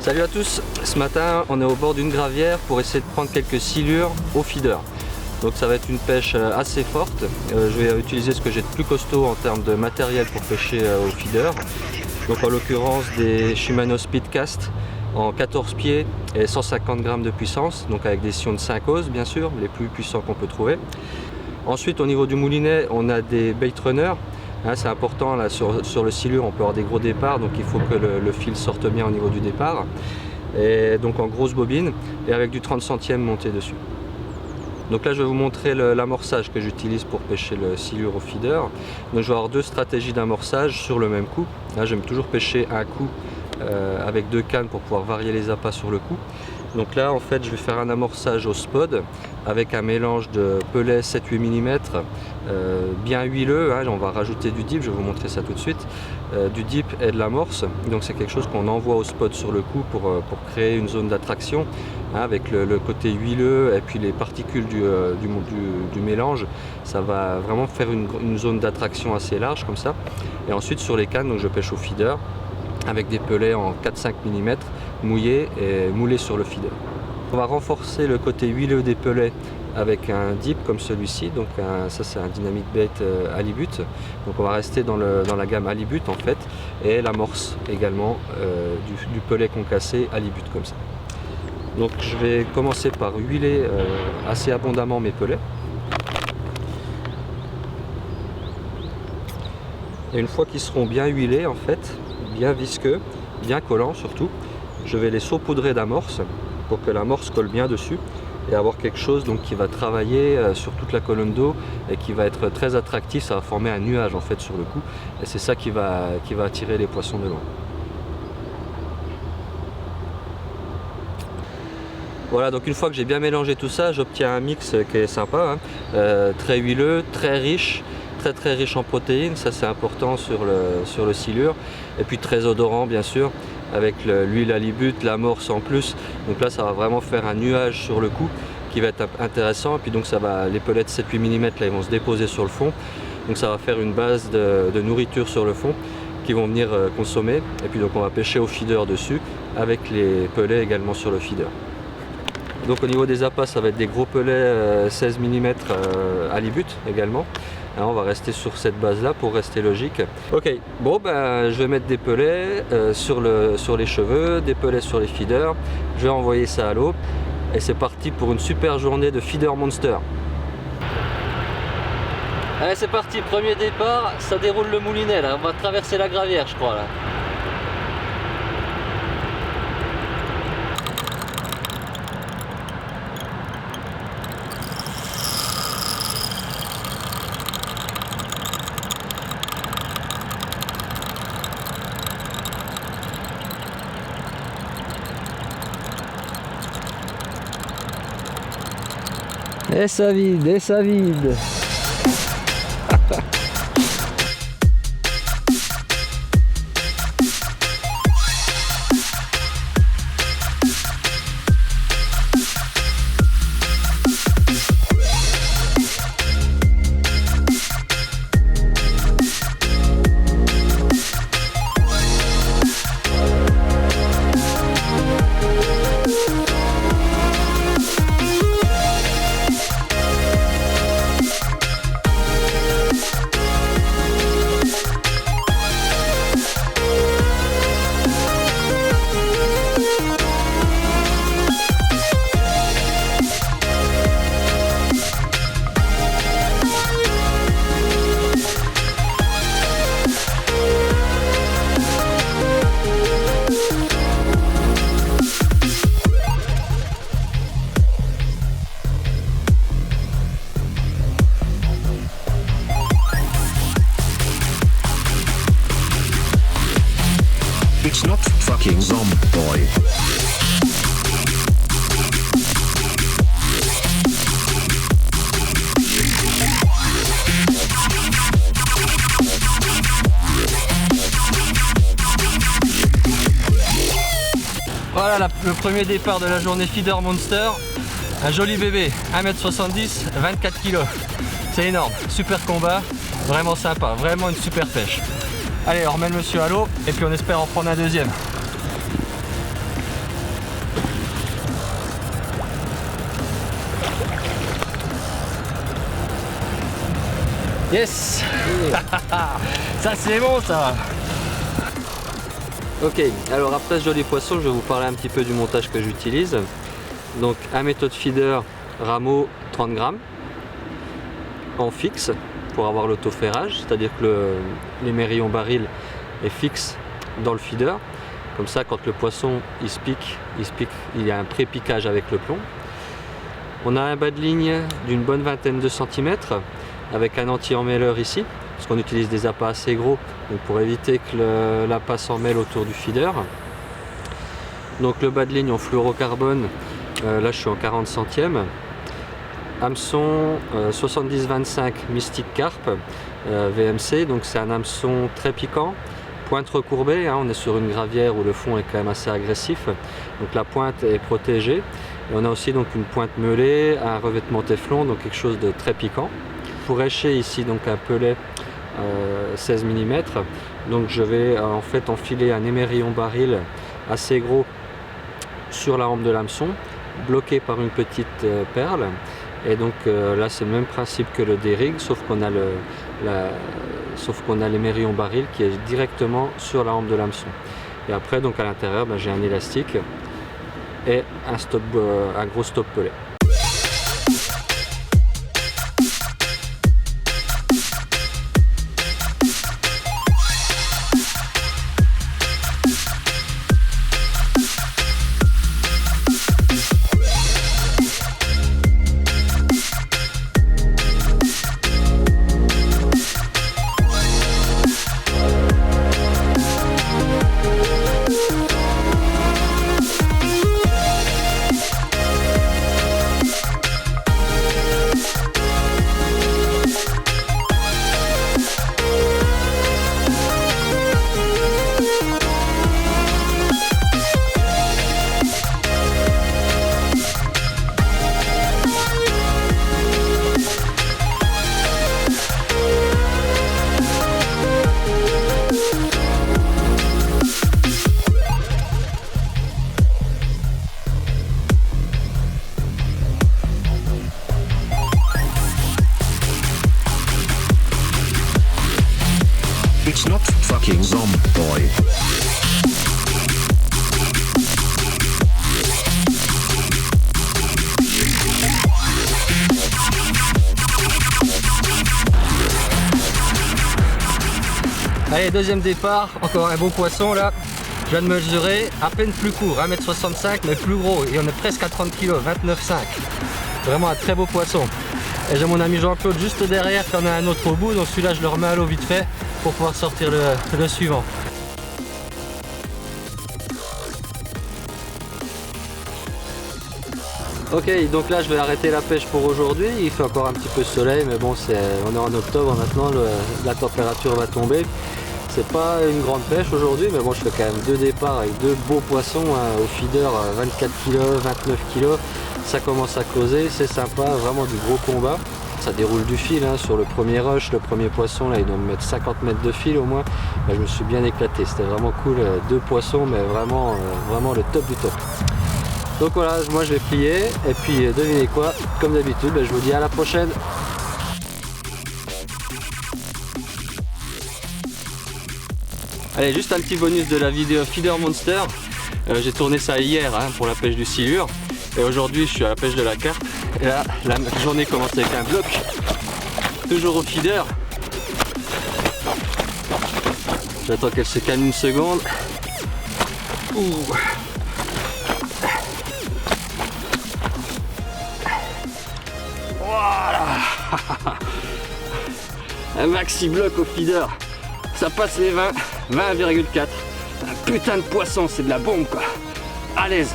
Salut à tous, ce matin on est au bord d'une gravière pour essayer de prendre quelques silures au feeder. Donc ça va être une pêche assez forte. Je vais utiliser ce que j'ai de plus costaud en termes de matériel pour pêcher au feeder. Donc en l'occurrence des Shimano Speedcast en 14 pieds et 150 grammes de puissance, donc avec des sillons de 5 oses bien sûr, les plus puissants qu'on peut trouver. Ensuite au niveau du moulinet, on a des bait runners. C'est important là, sur le silure, on peut avoir des gros départs, donc il faut que le fil sorte bien au niveau du départ. Et donc en grosse bobine et avec du 30 centièmes monté dessus. Donc là je vais vous montrer l'amorçage que j'utilise pour pêcher le silure au feeder. Donc je vais avoir deux stratégies d'amorçage sur le même coup. Là j'aime toujours pêcher un coup avec deux cannes pour pouvoir varier les appâts sur le coup. Donc là en fait je vais faire un amorçage au spod avec un mélange de pellet 7-8 mm bien huileux, on va rajouter du dip, je vais vous montrer ça tout de suite, du dip et de l'amorce. Donc c'est quelque chose qu'on envoie au spod sur le coup pour créer une zone d'attraction avec le côté huileux et puis les particules du mélange. Ça va vraiment faire une zone d'attraction assez large comme ça. Et ensuite sur les cannes, donc je pêche au feeder avec des pellets en 4-5 mm mouillés et moulés sur le feeder. On va renforcer le côté huileux des pellets avec un dip comme celui-ci, donc ça c'est un dynamic bait halibut. Donc on va rester dans la gamme halibut en fait, et l'amorce également du pellet concassé halibut comme ça. Donc je vais commencer par huiler assez abondamment mes pellets. Et une fois qu'ils seront bien huilés en fait, bien visqueux, bien collants surtout, je vais les saupoudrer d'amorce pour que l'amorce colle bien dessus et avoir quelque chose donc qui va travailler sur toute la colonne d'eau et qui va être très attractif. Ça va former un nuage en fait sur le coup et c'est ça qui va attirer les poissons de loin. Voilà, donc une fois que j'ai bien mélangé tout ça, j'obtiens un mix qui est sympa, très huileux, très riche en protéines, ça c'est important sur le silure, et puis très odorant bien sûr, avec l'huile halibut, l'amorce en plus. Donc là ça va vraiment faire un nuage sur le coup qui va être intéressant, et puis donc les pellets de 7-8 mm là ils vont se déposer sur le fond, donc ça va faire une base de nourriture sur le fond qui vont venir consommer, et puis donc on va pêcher au feeder dessus avec les pellets également sur le feeder. Donc au niveau des appâts, ça va être des gros pellets 16 mm halibut également. Alors, on va rester sur cette base là pour rester logique. Ok, bon je vais mettre des pellets sur les cheveux, des pellets sur les feeders. Je vais envoyer ça à l'eau et c'est parti pour une super journée de feeder monster. Allez c'est parti, premier départ, ça déroule le moulinet là, on va traverser la gravière je crois là. Et ça vide, et ça vide. It's not fucking Zomboy. Voilà le premier départ de la journée Feeder Monster. Un joli bébé, 1m70, 24 kg. C'est énorme, super combat, vraiment sympa, vraiment une super pêche. Allez, on remet le monsieur à l'eau et puis on espère en prendre un deuxième. Yes. Ça c'est bon ça. Ok, alors après ce joli poisson, je vais vous parler un petit peu du montage que j'utilise. Donc un méthode feeder rameau 30 grammes en fixe pour avoir l'autoferrage, c'est-à-dire que l'émerillon baril est fixe dans le feeder. Comme ça, quand le poisson il se pique, il y a un pré-piquage avec le plomb. On a un bas de ligne d'une bonne vingtaine de centimètres avec un anti-emmêleur ici, parce qu'on utilise des appâts assez gros, donc pour éviter que l'appât s'emmêle autour du feeder. Donc le bas de ligne en fluorocarbone, là je suis en 40 centièmes. Hameçon 70-25 Mystic Carp VMC, donc c'est un hameçon très piquant, pointe recourbée, hein, on est sur une gravière où le fond est quand même assez agressif, donc la pointe est protégée. Et on a aussi donc une pointe meulée, un revêtement téflon, donc quelque chose de très piquant. Pour écher ici donc un pelet 16 mm, donc je vais en fait enfiler un émerillon baril assez gros sur la hampe de l'hameçon, bloqué par une petite perle. Et donc là c'est le même principe que le D-rig, sauf qu'on a l'émerillon baril qui est directement sur la hampe de l'hameçon. Et après donc à l'intérieur j'ai un élastique et un gros stop pelet. It's not fucking Zomboid. Allez, deuxième départ, encore un beau poisson là. Je viens de mesurer, à peine plus court, 1m65 mais plus gros. Et on est presque à 30 kg, 29,5. Vraiment un très beau poisson. Et j'ai mon ami Jean-Claude juste derrière qui en a un autre au bout, donc celui-là je le remets à l'eau vite fait pour pouvoir sortir le suivant. Ok, donc là je vais arrêter la pêche pour aujourd'hui. Il fait encore un petit peu de soleil, mais bon, on est en octobre maintenant, la température va tomber. C'est pas une grande pêche aujourd'hui, mais bon, je fais quand même 2 départs avec 2 beaux poissons hein, au feeder 24 kg, 29 kg. Ça commence à causer, c'est sympa, vraiment du gros combat. Ça déroule du fil hein, sur le premier rush, le premier poisson, là il doit me mettre 50 mètres de fil au moins. Là, je me suis bien éclaté, c'était vraiment cool, 2 poissons, mais vraiment, vraiment le top du top. Donc voilà, moi je vais plier, et puis devinez quoi, comme d'habitude, je vous dis à la prochaine. Allez, juste un petit bonus de la vidéo Feeder Monster. J'ai tourné ça hier hein, pour la pêche du silure. Et aujourd'hui je suis à la pêche de la carpe. Et là, la journée commence avec un bloc. Toujours au feeder. J'attends qu'elle se calme une seconde. Ouh. Voilà. Un maxi bloc au feeder. Ça passe les 20,4. Un putain de poisson, c'est de la bombe quoi. À l'aise.